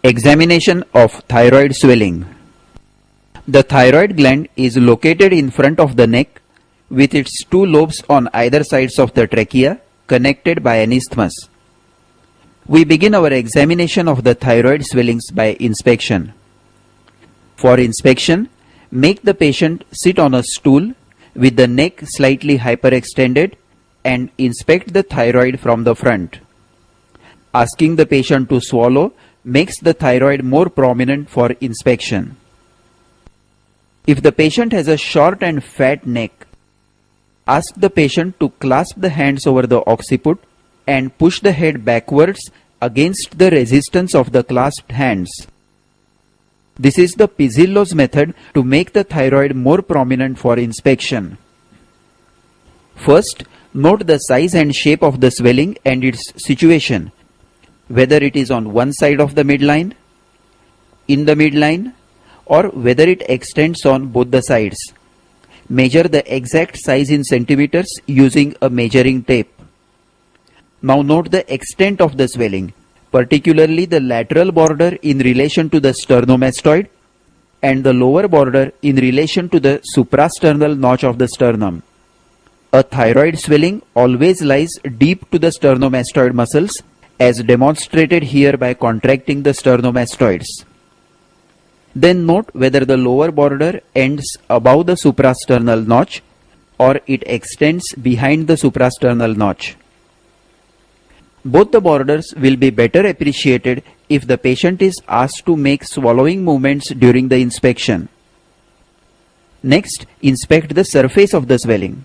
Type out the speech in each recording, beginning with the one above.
Examination of thyroid swelling. The thyroid gland is located in front of the neck with its two lobes on either sides of the trachea connected by an isthmus. We begin our examination of the thyroid swellings by inspection. For inspection, make the patient sit on a stool with the neck slightly hyperextended and inspect the thyroid from the front. Asking the patient to swallow makes the thyroid more prominent for inspection. If the patient has a short and fat neck, ask the patient to clasp the hands over the occiput and push the head backwards against the resistance of the clasped hands. This is the Pizzillo's method to make the thyroid more prominent for inspection. First, note the size and shape of the swelling and its situation, whether it is on one side of the midline, in the midline, or whether it extends on both the sides. Measure the exact size in centimeters using a measuring tape. Now note the extent of the swelling, particularly the lateral border in relation to the sternomastoid and the lower border in relation to the suprasternal notch of the sternum. A thyroid swelling always lies deep to the sternomastoid muscles, as demonstrated here by contracting the sternomastoids. Then note whether the lower border ends above the suprasternal notch or it extends behind the suprasternal notch. Both the borders will be better appreciated if the patient is asked to make swallowing movements during the inspection. Next, inspect the surface of the swelling.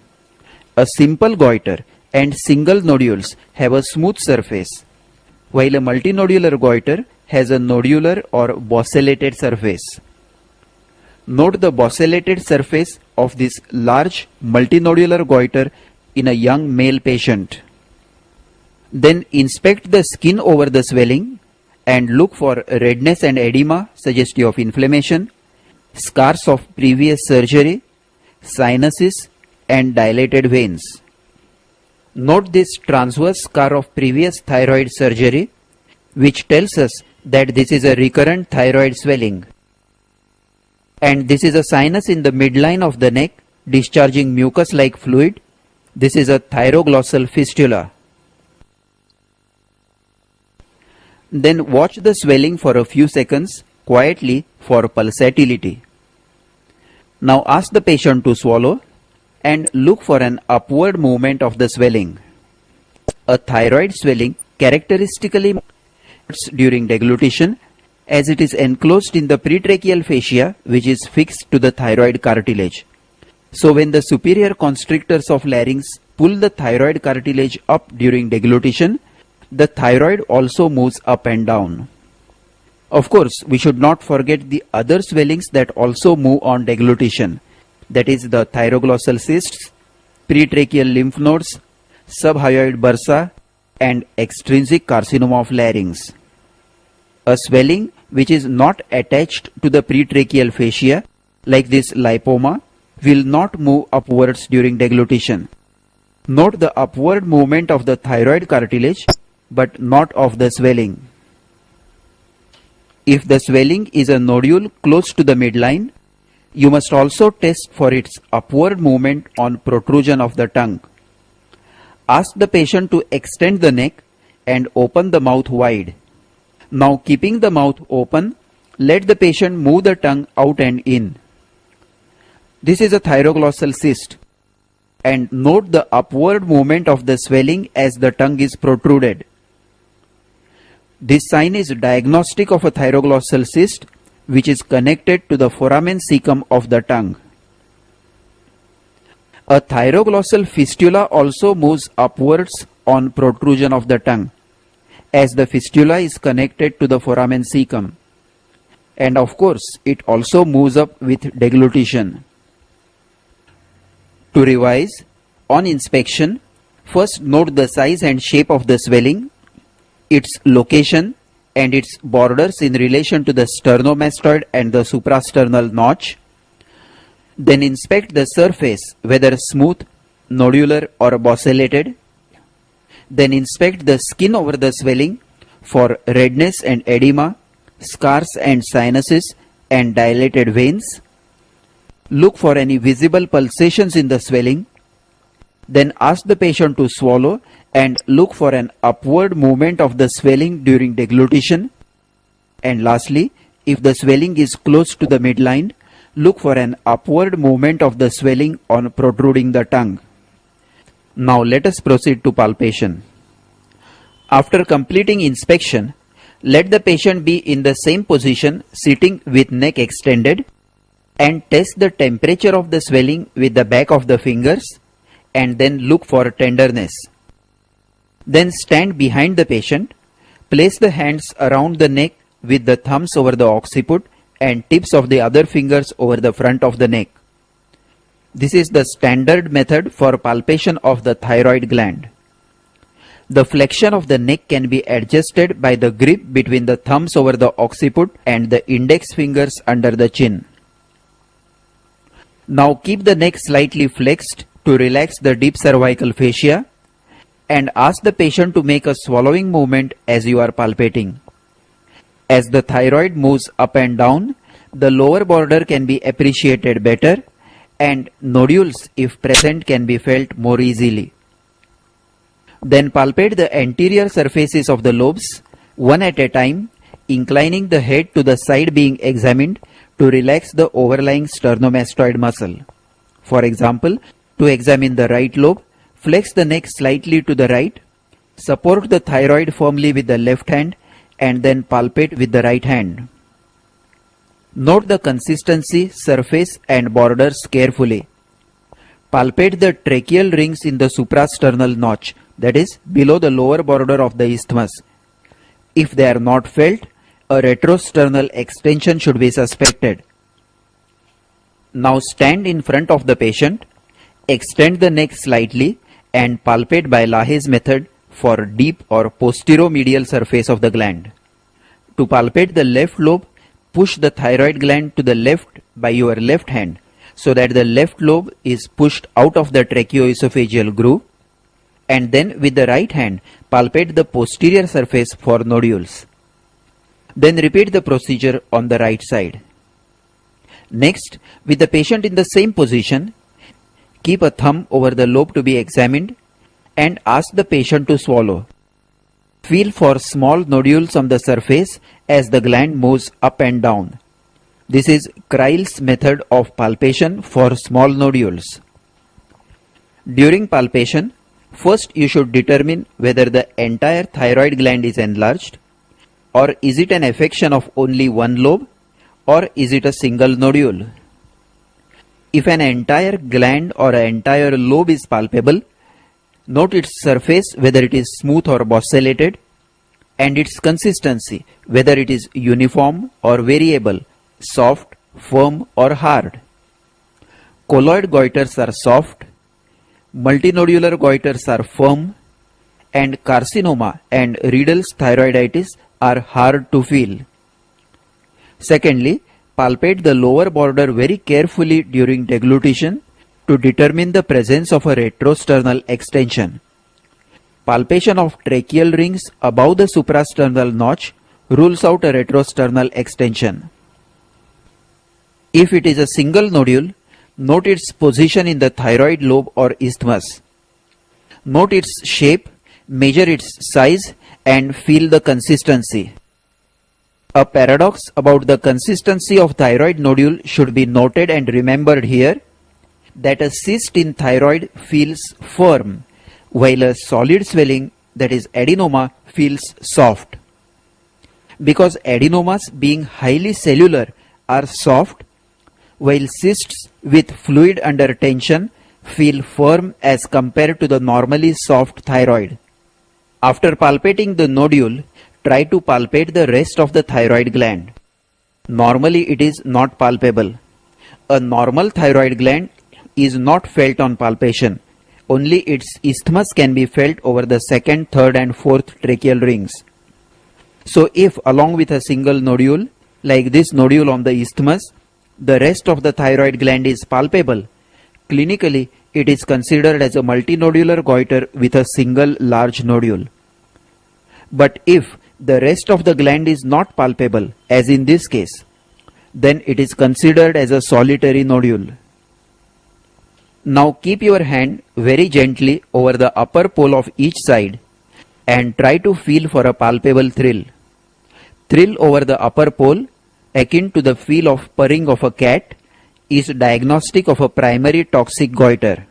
A simple goiter and single nodules have a smooth surface, while a multinodular goiter has a nodular or bossellated surface. Note the bossellated surface of this large multinodular goiter in a young male patient. Then inspect the skin over the swelling and look for redness and edema suggestive of inflammation, scars of previous surgery, sinuses, and dilated veins. Note this transverse scar of previous thyroid surgery, which tells us that this is a recurrent thyroid swelling. And this is a sinus in the midline of the neck discharging mucus-like fluid. This is a thyroglossal fistula. Then watch the swelling for a few seconds quietly for pulsatility. Now ask the patient to swallow and look for an upward movement of the swelling. A thyroid swelling characteristically during deglutition, as it is enclosed in the pretracheal fascia, which is fixed to the thyroid cartilage. So when the superior constrictors of larynx pull the thyroid cartilage up during deglutition, the thyroid also moves up and down. Of course, we should not forget the other swellings that also move on deglutition, that is the thyroglossal cysts, pretracheal lymph nodes, subhyoid bursa, and extrinsic carcinoma of larynx. A swelling which is not attached to the pretracheal fascia, like this lipoma, will not move upwards during deglutition. Note the upward movement of the thyroid cartilage, but not of the swelling. If the swelling is a nodule close to the midline, you must also test for its upward movement on protrusion of the tongue. Ask the patient to extend the neck and open the mouth wide. Now, keeping the mouth open, let the patient move the tongue out and in. This is a thyroglossal cyst, and note the upward movement of the swelling as the tongue is protruded. This sign is diagnostic of a thyroglossal cyst which is connected to the foramen cecum of the tongue. A thyroglossal fistula also moves upwards on protrusion of the tongue, as the fistula is connected to the foramen cecum. And of course, it also moves up with deglutition. To revise, on inspection, first note the size and shape of the swelling, its location, and its borders in relation to the sternomastoid and the suprasternal notch. Then inspect the surface, whether smooth, nodular, or bossellated. Then inspect the skin over the swelling for redness and edema, scars and sinuses and dilated veins. Look for any visible pulsations in the swelling. Then ask the patient to swallow and look for an upward movement of the swelling during deglutition. And lastly, if the swelling is close to the midline, look for an upward movement of the swelling on protruding the tongue. Now let us proceed to palpation. After completing inspection, let the patient be in the same position sitting with neck extended and test the temperature of the swelling with the back of the fingers and then look for tenderness. Then stand behind the patient, place the hands around the neck with the thumbs over the occiput and tips of the other fingers over the front of the neck. This is the standard method for palpation of the thyroid gland. The flexion of the neck can be adjusted by the grip between the thumbs over the occiput and the index fingers under the chin. Now keep the neck slightly flexed to relax the deep cervical fascia and ask the patient to make a swallowing movement as you are palpating. As the thyroid moves up and down, the lower border can be appreciated better and nodules, if present, can be felt more easily. Then palpate the anterior surfaces of the lobes, one at a time, inclining the head to the side being examined to relax the overlying sternomastoid muscle. For example, to examine the right lobe, flex the neck slightly to the right, support the thyroid firmly with the left hand, and then palpate with the right hand. Note the consistency, surface and borders carefully. Palpate the tracheal rings in the suprasternal notch, that is, below the lower border of the isthmus. If they are not felt, a retrosternal extension should be suspected. Now stand in front of the patient, extend the neck slightly and palpate by Lahaye's method for deep or posteromedial surface of the gland. To palpate the left lobe, push the thyroid gland to the left by your left hand so that the left lobe is pushed out of the tracheoesophageal groove, and then with the right hand palpate the posterior surface for nodules. Then repeat the procedure on the right side. Next, with the patient in the same position, keep a thumb over the lobe to be examined and ask the patient to swallow. Feel for small nodules on the surface as the gland moves up and down. This is Kreil's method of palpation for small nodules. During palpation, first you should determine whether the entire thyroid gland is enlarged, or is it an affection of only one lobe, or is it a single nodule. If an entire gland or an entire lobe is palpable, note its surface whether it is smooth or bossellated, and its consistency whether it is uniform or variable, soft, firm or hard. Colloid goiters are soft, multinodular goiters are firm, and carcinoma and Riedel's thyroiditis are hard to feel. Secondly, palpate the lower border very carefully during deglutition to determine the presence of a retrosternal extension. Palpation of tracheal rings above the suprasternal notch rules out a retrosternal extension. If it is a single nodule, note its position in the thyroid lobe or isthmus. Note its shape, measure its size and feel the consistency. A paradox about the consistency of thyroid nodule should be noted and remembered here, that a cyst in thyroid feels firm, while a solid swelling, that is adenoma, feels soft. Because adenomas, being highly cellular, are soft, while cysts with fluid under tension feel firm as compared to the normally soft thyroid. After palpating the nodule, try to palpate the rest of the thyroid gland. Normally it is not palpable. A normal thyroid gland is not felt on palpation. Only its isthmus can be felt over the second, third and fourth tracheal rings. So if along with a single nodule, like this nodule on the isthmus, the rest of the thyroid gland is palpable, clinically it is considered as a multinodular goiter with a single large nodule. But if the rest of the gland is not palpable, as in this case, then it is considered as a solitary nodule. Now keep your hand very gently over the upper pole of each side and try to feel for a palpable thrill. Thrill over the upper pole, akin to the feel of purring of a cat, is diagnostic of a primary toxic goiter.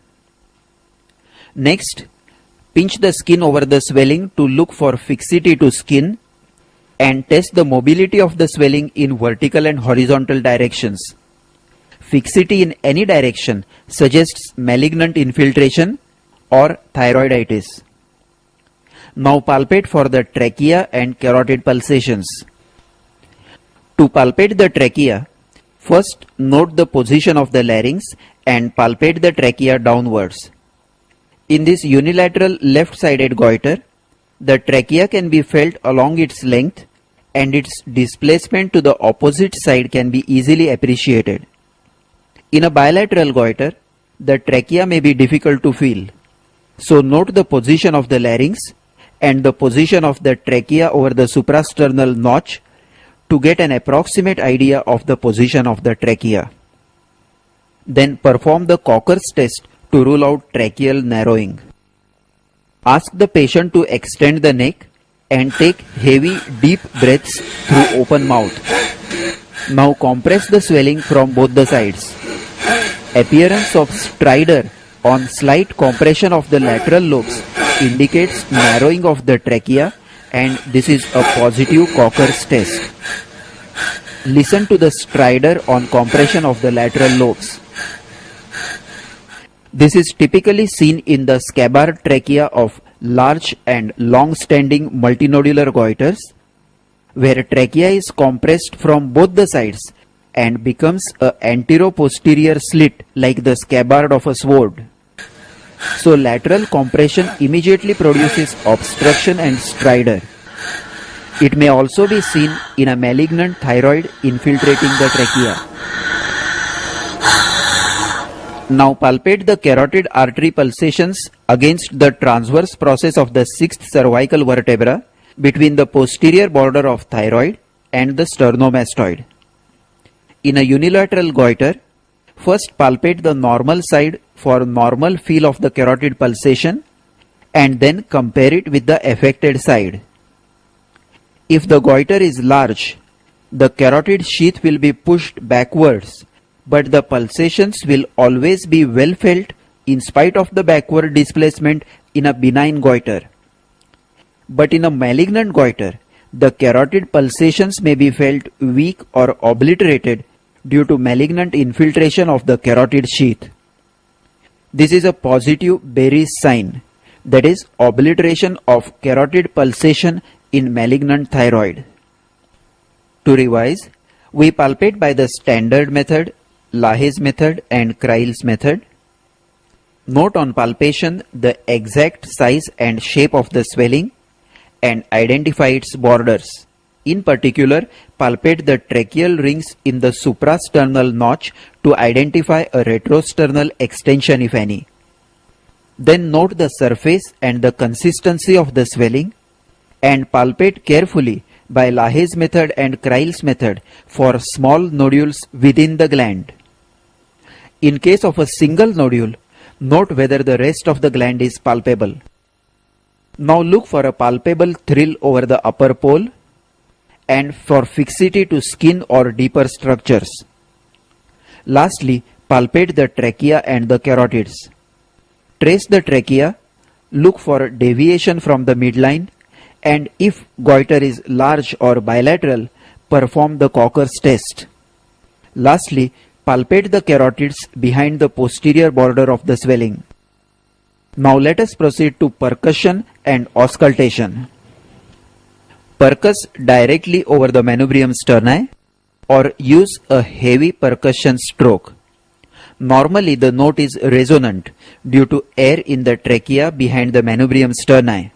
Next, pinch the skin over the swelling to look for fixity to skin and test the mobility of the swelling in vertical and horizontal directions. Fixity in any direction suggests malignant infiltration or thyroiditis. Now palpate for the trachea and carotid pulsations. To palpate the trachea, first note the position of the larynx and palpate the trachea downwards. In this unilateral left-sided goiter, the trachea can be felt along its length and its displacement to the opposite side can be easily appreciated. In a bilateral goiter, the trachea may be difficult to feel. So note the position of the larynx and the position of the trachea over the suprasternal notch to get an approximate idea of the position of the trachea. Then perform the Cocker's test to rule out tracheal narrowing. Ask the patient to extend the neck and take heavy, deep breaths through open mouth. Now compress the swelling from both the sides. Appearance of stridor on slight compression of the lateral lobes indicates narrowing of the trachea, and this is a positive Cocker's test. Listen to the stridor on compression of the lateral lobes. This is typically seen in the scabbard trachea of large and long-standing multinodular goiters, where trachea is compressed from both the sides and becomes an antero-posterior slit like the scabbard of a sword. So lateral compression immediately produces obstruction and stridor. It may also be seen in a malignant thyroid infiltrating the trachea. Now palpate the carotid artery pulsations against the transverse process of the 6th cervical vertebra between the posterior border of thyroid and the sternomastoid. In a unilateral goiter, first palpate the normal side for normal feel of the carotid pulsation and then compare it with the affected side. If the goiter is large, the carotid sheath will be pushed backwards, but the pulsations will always be well felt in spite of the backward displacement in a benign goiter. But in a malignant goiter, the carotid pulsations may be felt weak or obliterated due to malignant infiltration of the carotid sheath. This is a positive Berry's sign, that is, obliteration of carotid pulsation in malignant thyroid. To revise, we palpate by the standard method, Lahaye's method and Kreil's method. Note on palpation the exact size and shape of the swelling and identify its borders. In particular, palpate the tracheal rings in the suprasternal notch to identify a retrosternal extension if any. Then note the surface and the consistency of the swelling and palpate carefully by Lahaye's method and Kreil's method for small nodules within the gland. In case of a single nodule, note whether the rest of the gland is palpable. Now look for a palpable thrill over the upper pole and for fixity to skin or deeper structures. Lastly, palpate the trachea and the carotids. Trace the trachea, look for deviation from the midline, and if goiter is large or bilateral, perform the Cocker's test. Lastly, palpate the carotids behind the posterior border of the swelling. Now let us proceed to percussion and auscultation. Percuss directly over the manubrium sterni or use a heavy percussion stroke. Normally the note is resonant due to air in the trachea behind the manubrium sterni.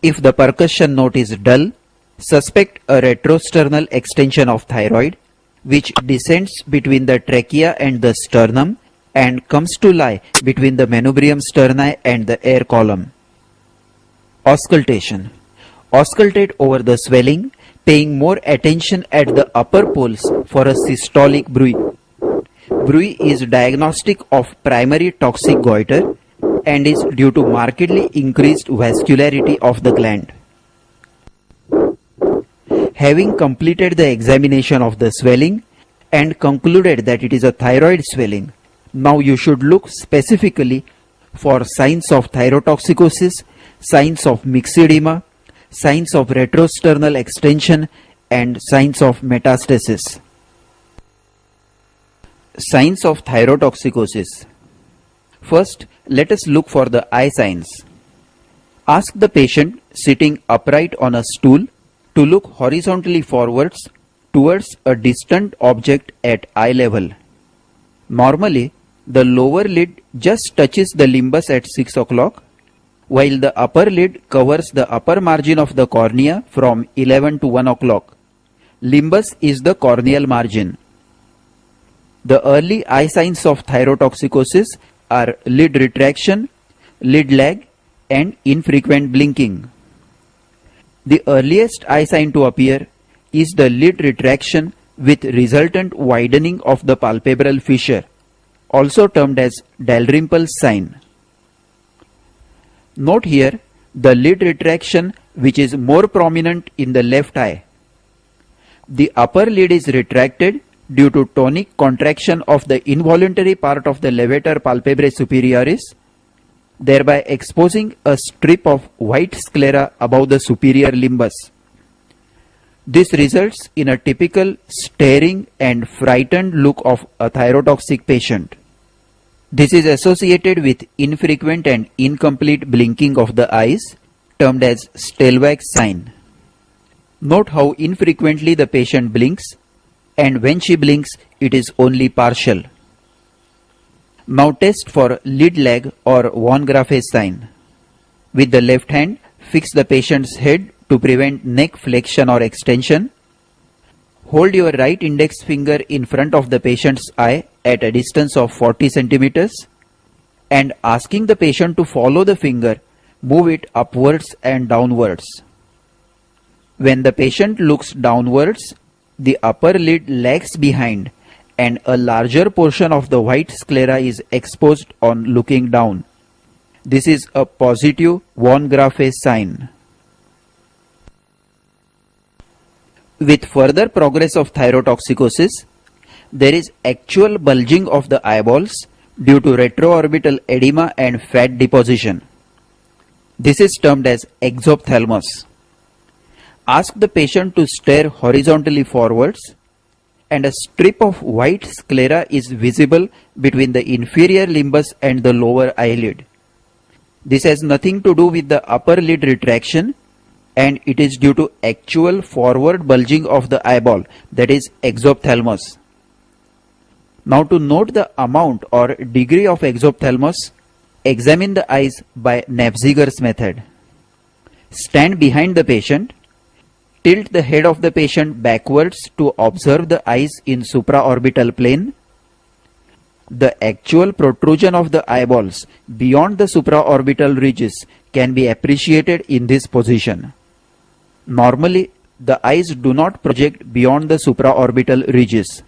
If the percussion note is dull, suspect a retrosternal extension of thyroid which descends between the trachea and the sternum and comes to lie between the manubrium sterni and the air column. Auscultation. Auscultate over the swelling, paying more attention at the upper poles for a systolic bruit. Bruit is diagnostic of primary toxic goiter and is due to markedly increased vascularity of the gland. Having completed the examination of the swelling and concluded that it is a thyroid swelling, now you should look specifically for signs of thyrotoxicosis, signs of myxedema, signs of retrosternal extension, and signs of metastasis. Signs of thyrotoxicosis. First, let us look for the eye signs. Ask the patient sitting upright on a stool to look horizontally forwards towards a distant object at eye level. Normally, the lower lid just touches the limbus at 6 o'clock, while the upper lid covers the upper margin of the cornea from 11 to 1 o'clock. Limbus is the corneal margin. The early eye signs of thyrotoxicosis are lid retraction, lid lag, and infrequent blinking. The earliest eye sign to appear is the lid retraction with resultant widening of the palpebral fissure, also termed as Dalrymple's sign. Note here the lid retraction which is more prominent in the left eye. The upper lid is retracted due to tonic contraction of the involuntary part of the levator palpebrae superioris, thereby exposing a strip of white sclera above the superior limbus. This results in a typical staring and frightened look of a thyrotoxic patient. This is associated with infrequent and incomplete blinking of the eyes, termed as Stelzach's sign. Note how infrequently the patient blinks, and when she blinks, it is only partial. Now test for lid lag or von Graff's sign. With the left hand, fix the patient's head to prevent neck flexion or extension. Hold your right index finger in front of the patient's eye at a distance of 40 centimeters and asking the patient to follow the finger, move it upwards and downwards. When the patient looks downwards, the upper lid lags behind and a larger portion of the white sclera is exposed on looking down. This is a positive von Graff's sign. With further progress of thyrotoxicosis, there is actual bulging of the eyeballs due to retroorbital edema and fat deposition. This is termed as exophthalmos. Ask the patient to stare horizontally forwards, and a strip of white sclera is visible between the inferior limbus and the lower eyelid. This has nothing to do with the upper lid retraction, and it is due to actual forward bulging of the eyeball, that is exophthalmos. Now to note the amount or degree of exophthalmos, examine the eyes by Nafziger's method. Stand behind the patient. Tilt the head of the patient backwards to observe the eyes in supraorbital plane. The actual protrusion of the eyeballs beyond the supraorbital ridges can be appreciated in this position. Normally, the eyes do not project beyond the supraorbital ridges.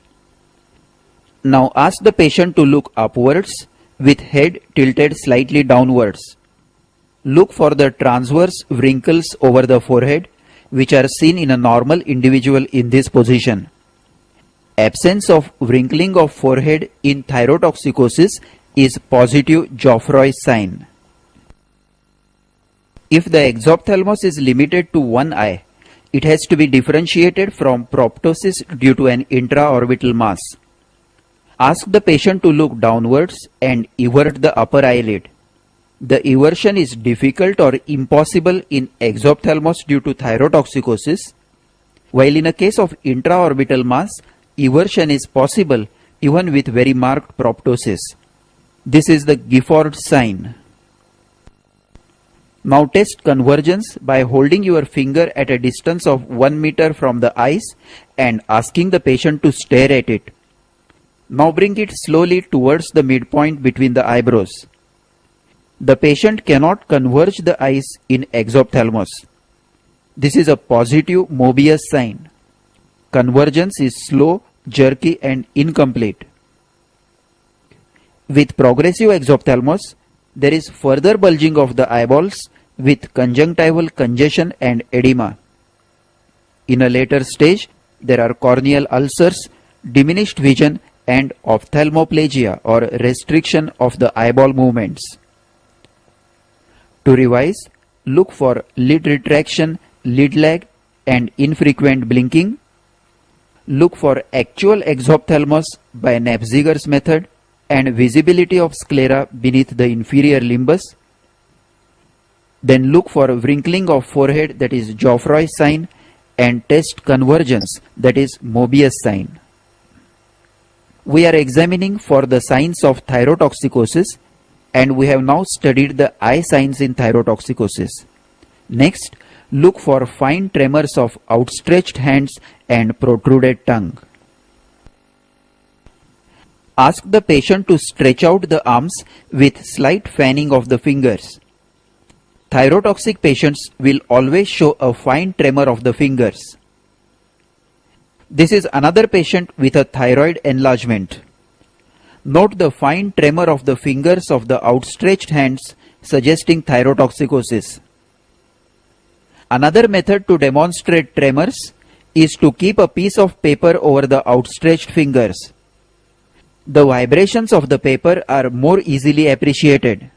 Now ask the patient to look upwards with head tilted slightly downwards. Look for the transverse wrinkles over the forehead which are seen in a normal individual in this position. Absence of wrinkling of forehead in thyrotoxicosis is positive Geoffroy's sign. If the exophthalmos is limited to one eye, it has to be differentiated from proptosis due to an intraorbital mass. Ask the patient to look downwards and evert the upper eyelid. The eversion is difficult or impossible in exophthalmos due to thyrotoxicosis, while in a case of intraorbital mass, eversion is possible even with very marked proptosis. This is the Gifford sign. Now test convergence by holding your finger at a distance of 1 meter from the eyes and asking the patient to stare at it. Now bring it slowly towards the midpoint between the eyebrows. The patient cannot converge the eyes in exophthalmos. This is a positive Mobius sign. Convergence is slow, jerky and incomplete. With progressive exophthalmos, there is further bulging of the eyeballs with conjunctival congestion and edema. In a later stage, there are corneal ulcers, diminished vision and ophthalmoplegia or restriction of the eyeball movements. To revise, look for lid retraction, lid lag and infrequent blinking. Look for actual exophthalmos by Napziger's method and visibility of sclera beneath the inferior limbus. Then look for wrinkling of forehead, that is Geoffroy sign, and test convergence, that is Mobius sign. We are examining for the signs of thyrotoxicosis, and we have now studied the eye signs in thyrotoxicosis. Next, look for fine tremors of outstretched hands and protruded tongue. Ask the patient to stretch out the arms with slight fanning of the fingers. Thyrotoxic patients will always show a fine tremor of the fingers. This is another patient with a thyroid enlargement. Note the fine tremor of the fingers of the outstretched hands, suggesting thyrotoxicosis. Another method to demonstrate tremors is to keep a piece of paper over the outstretched fingers. The vibrations of the paper are more easily appreciated.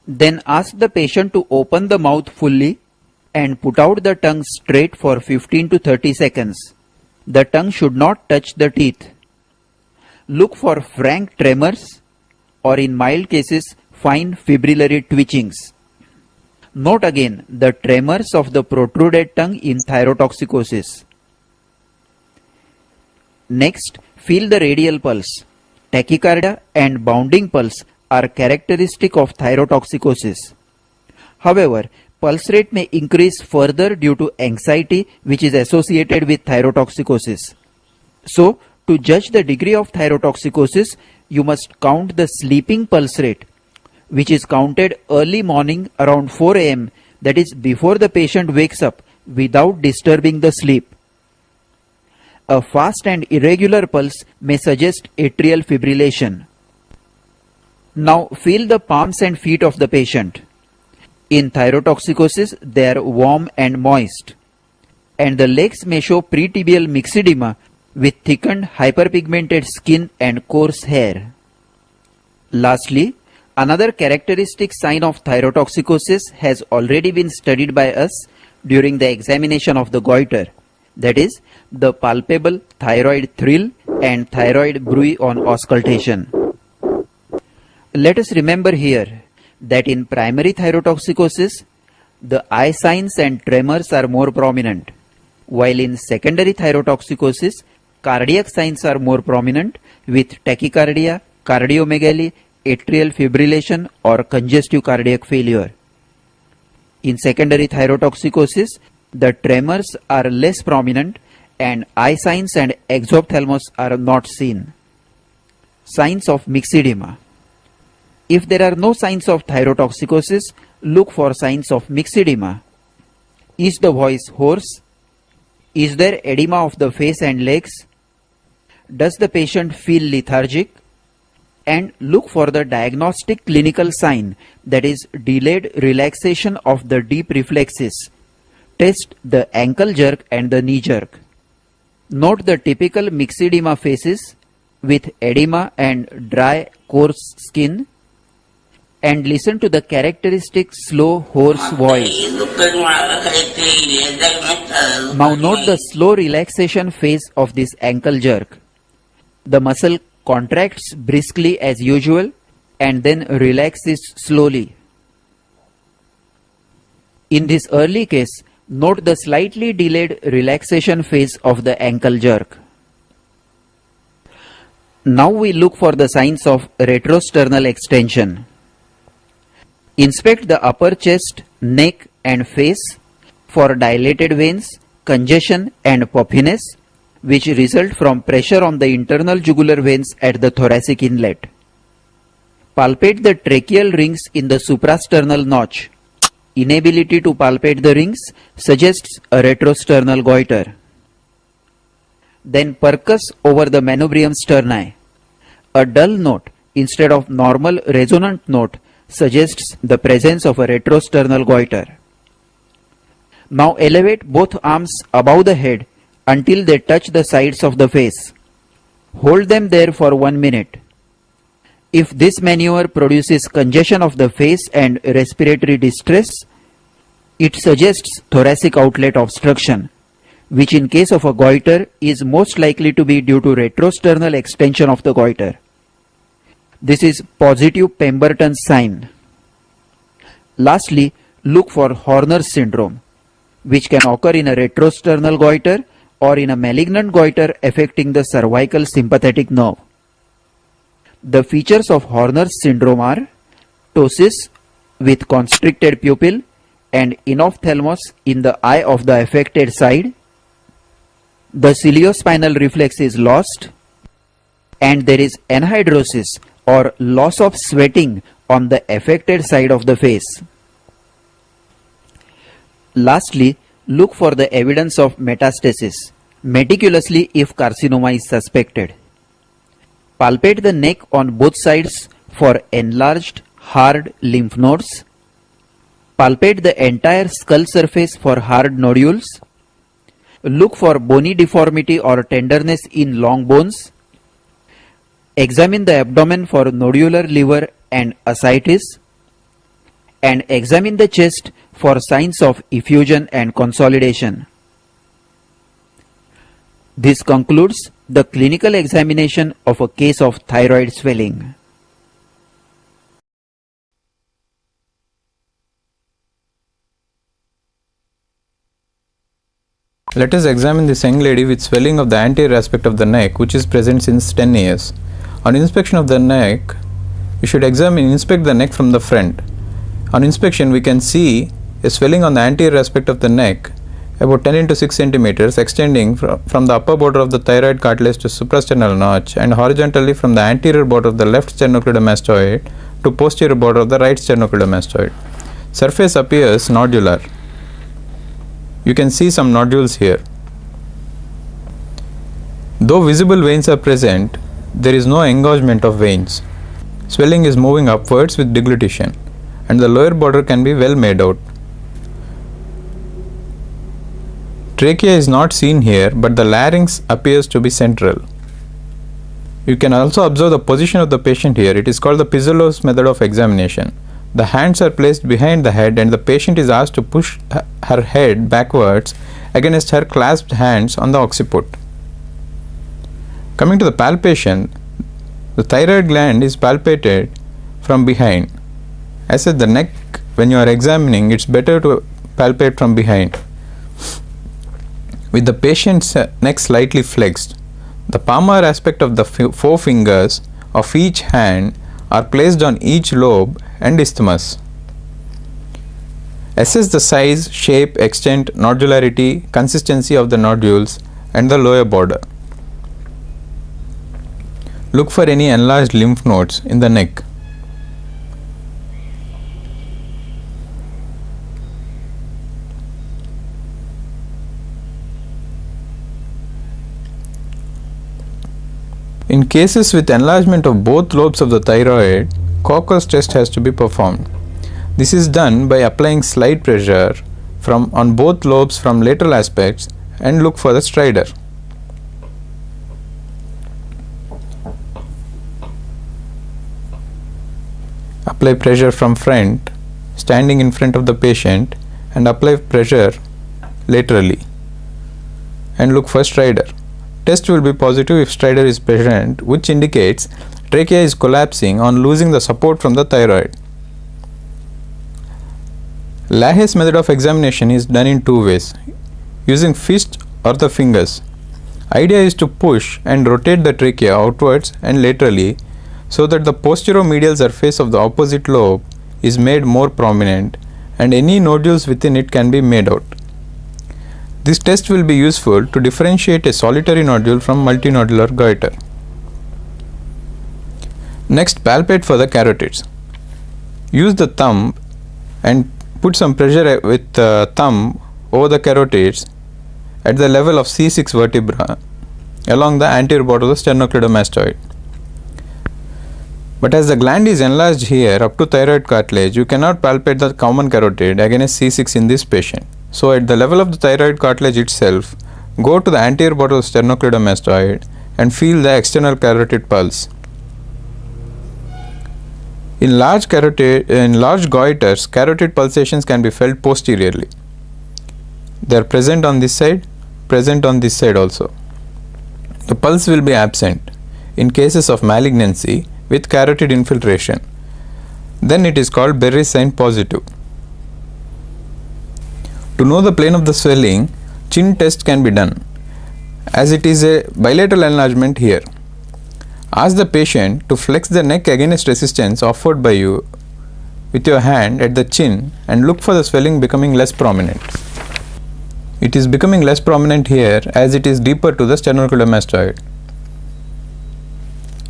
Then ask the patient to open the mouth fully and put out the tongue straight for 15 to 30 seconds. The tongue should not touch the teeth. Look for frank tremors or in mild cases fine fibrillary twitchings. Note again the tremors of the protruded tongue in thyrotoxicosis. Next, feel the radial pulse. Tachycardia and bounding pulse are characteristic of thyrotoxicosis. However, pulse rate may increase further due to anxiety which is associated with thyrotoxicosis. So, to judge the degree of thyrotoxicosis, you must count the sleeping pulse rate, which is counted early morning around 4 am, that is before the patient wakes up, without disturbing the sleep. A fast and irregular pulse may suggest atrial fibrillation. Now feel the palms and feet of the patient. In thyrotoxicosis, they are warm and moist, and the legs may show pretibial myxedema with thickened hyperpigmented skin and coarse hair. Lastly, another characteristic sign of thyrotoxicosis has already been studied by us during the examination of the goiter, that is, the palpable thyroid thrill and thyroid bruit on auscultation. Let us remember here that in primary thyrotoxicosis, the eye signs and tremors are more prominent, while in secondary thyrotoxicosis, cardiac signs are more prominent with tachycardia, cardiomegaly, atrial fibrillation or congestive cardiac failure. In secondary thyrotoxicosis, the tremors are less prominent and eye signs and exophthalmos are not seen. Signs of myxedema. If there are no signs of thyrotoxicosis, look for signs of myxedema. Is the voice hoarse? Is there edema of the face and legs? Does the patient feel lethargic? And look for the diagnostic clinical sign, that is delayed relaxation of the deep reflexes. Test the ankle jerk and the knee jerk. Note the typical myxedema faces with edema and dry, coarse skin, and listen to the characteristic slow, hoarse voice. Now note the slow relaxation phase of this ankle jerk. The muscle contracts briskly as usual and then relaxes slowly. In this early case, note the slightly delayed relaxation phase of the ankle jerk. Now we look for the signs of retrosternal extension. Inspect the upper chest, neck and face for dilated veins, congestion and puffiness, which result from pressure on the internal jugular veins at the thoracic inlet. Palpate the tracheal rings in the suprasternal notch. inability to palpate the rings suggests a retrosternal goiter. Then percus over the manubrium sterni. A dull note instead of normal resonant note suggests the presence of a retrosternal goiter. Now elevate both arms above the head until they touch the sides of the face. Hold them there for 1 minute. If this maneuver produces congestion of the face and respiratory distress, it suggests thoracic outlet obstruction, which in case of a goiter is most likely to be due to retrosternal extension of the goiter. This is positive Pemberton's sign. Lastly, look for Horner's syndrome, which can occur in a retrosternal goiter or in a malignant goiter affecting the cervical sympathetic nerve. The features of Horner's syndrome are ptosis with constricted pupil and enophthalmos in the eye of the affected side. The ciliospinal reflex is lost and there is anhidrosis or loss of sweating on the affected side of the face. Lastly, look for the evidence of metastasis meticulously if carcinoma is suspected. Palpate the neck on both sides for enlarged, hard lymph nodes. Palpate the entire skull surface for hard nodules. Look for bony deformity or tenderness in long bones. Examine the abdomen for nodular liver and ascites. And examine the chest for signs of effusion and consolidation. This concludes the clinical examination of a case of thyroid swelling. Let us examine this young lady with swelling of the anterior aspect of the neck, which is present since 10 years. On inspection of the neck, you should inspect the neck from the front. On inspection, we can see a swelling on the anterior aspect of the neck about 10 into 6 centimeters, extending from the upper border of the thyroid cartilage to suprasternal notch and horizontally from the anterior border of the left sternocleidomastoid to posterior border of the right sternocleidomastoid. Surface appears nodular. You can see some nodules here. Though visible veins are present, there is no engorgement of veins. Swelling is moving upwards with deglutition, and the lower border can be well made out. Trachea is not seen here, but the larynx appears to be central. You can also observe the position of the patient here. It is called the Pizzolo's method of examination. The hands are placed behind the head and the patient is asked to push her head backwards against her clasped hands on the occiput. Coming to the palpation, the thyroid gland is palpated from behind. As said, the neck, when you are examining, it's better to palpate from behind. With the patient's neck slightly flexed, the palmar aspect of the four fingers of each hand are placed on each lobe and isthmus. Assess the size, shape, extent, nodularity, consistency of the nodules and the lower border. Look for any enlarged lymph nodes in the neck. In cases with enlargement of both lobes of the thyroid, Cocker's test has to be performed. This is done by applying slight pressure on both lobes from lateral aspects and look for the stridor. Apply pressure from front, standing in front of the patient, and apply pressure laterally and look for stridor. Test will be positive if stridor is present, which indicates trachea is collapsing on losing the support from the thyroid. Lahey's method of examination is done in two ways, using fist or the fingers. Idea is to push and rotate the trachea outwards and laterally so that the posterior-medial surface of the opposite lobe is made more prominent and any nodules within it can be made out. This test will be useful to differentiate a solitary nodule from multinodular goiter. Next, palpate for the carotids. Use the thumb and put some pressure with thumb over the carotids at the level of C6 vertebra along the anterior border of the sternocleidomastoid. But as the gland is enlarged here up to thyroid cartilage, you cannot palpate the common carotid against C6 in this patient. So at the level of the thyroid cartilage itself, go to the anterior border of the sternocleidomastoid and feel the external carotid pulse. In large goiters, carotid pulsations can be felt posteriorly. They are present on this side, present on this side also. The pulse will be absent in cases of malignancy with carotid infiltration. Then it is called Berry sign positive. To know the plane of the swelling, chin test can be done, as it is a bilateral enlargement here. Ask the patient to flex the neck against resistance offered by you with your hand at the chin and look for the swelling becoming less prominent. It is becoming less prominent here as it is deeper to the sternocleidomastoid.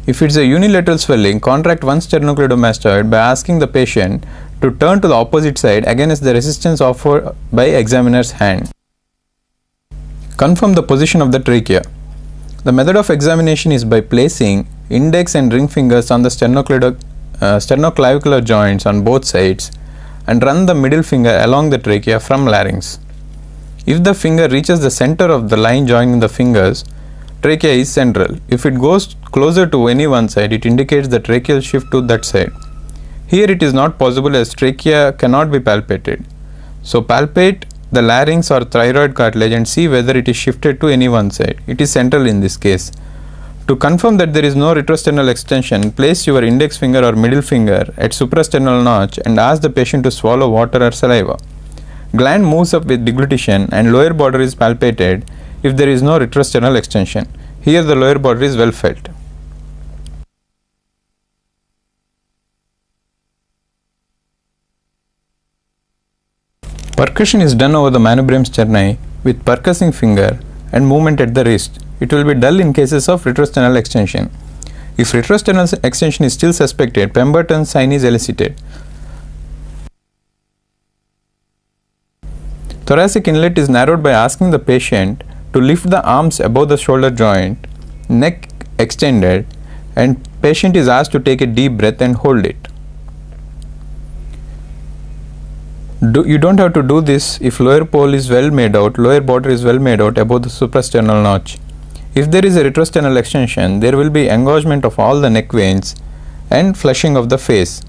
If it is a unilateral swelling, contract one sternocleidomastoid by asking the patient to turn to the opposite side against the resistance offered by examiner's hand. Confirm the position of the trachea. The method of examination is by placing index and ring fingers on the sternoclavicular joints on both sides and run the middle finger along the trachea from larynx. If the finger reaches the center of the line joining the fingers, trachea is central. If it goes closer to any one side, it indicates the tracheal shift to that side. Here it is not possible as trachea cannot be palpated. So palpate the larynx or thyroid cartilage and see whether it is shifted to any one side. It is central in this case. To confirm that there is no retrosternal extension, place your index finger or middle finger at suprasternal notch and ask the patient to swallow water or saliva. Gland moves up with deglutition and lower border is palpated if there is no retrosternal extension. Here the lower border is well felt. Percussion is done over the manubrium sterni with percussing finger and movement at the wrist. It will be dull in cases of retrosternal extension. If retrosternal extension is still suspected, Pemberton's sign is elicited. Thoracic inlet is narrowed by asking the patient to lift the arms above the shoulder joint, neck extended, and patient is asked to take a deep breath and hold it. You don't have to do this if lower pole is well made out, lower border is well made out above the suprasternal notch. If there is a retrosternal extension, there will be engorgement of all the neck veins and flushing of the face.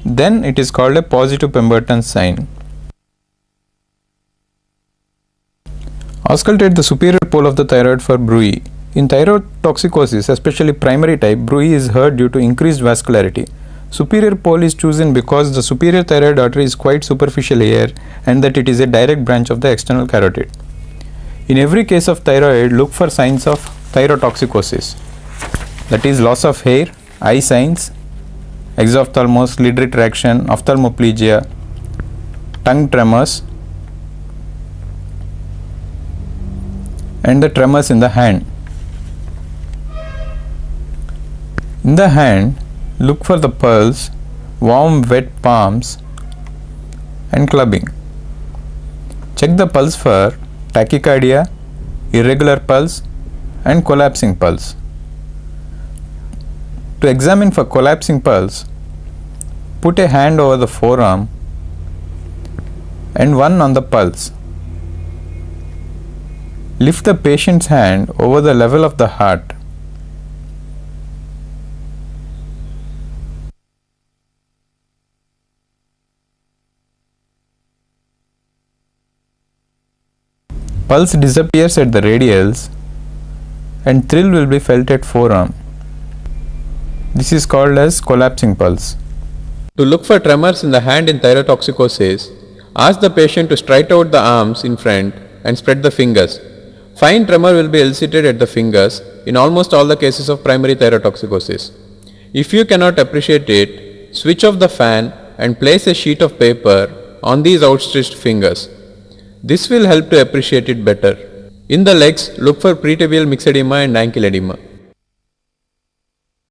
Then it is called a positive Pemberton sign. Auscultate the superior pole of the thyroid for bruit. In thyroid toxicosis, especially primary type, bruit is heard due to increased vascularity. Superior pole is chosen because the superior thyroid artery is quite superficial here and that it is a direct branch of the external carotid. In every case of thyroid, look for signs of thyrotoxicosis, that is loss of hair, eye signs, exophthalmos, lid retraction, ophthalmoplegia, tongue tremors, and the tremors in the hand. In the hand, look for the pulse, warm wet palms and clubbing. Check the pulse for tachycardia, irregular pulse and collapsing pulse. To examine for collapsing pulse, put a hand over the forearm and one on the pulse. Lift the patient's hand over the level of the heart. Pulse disappears at the radials and thrill will be felt at forearm. This is called as collapsing pulse. To look for tremors in the hand in thyrotoxicosis, ask the patient to straight out the arms in front and spread the fingers. Fine tremor will be elicited at the fingers in almost all the cases of primary thyrotoxicosis. If you cannot appreciate it, switch off the fan and place a sheet of paper on these outstretched fingers. This will help to appreciate it better. In the legs, look for pretibial myxedema and ankle edema.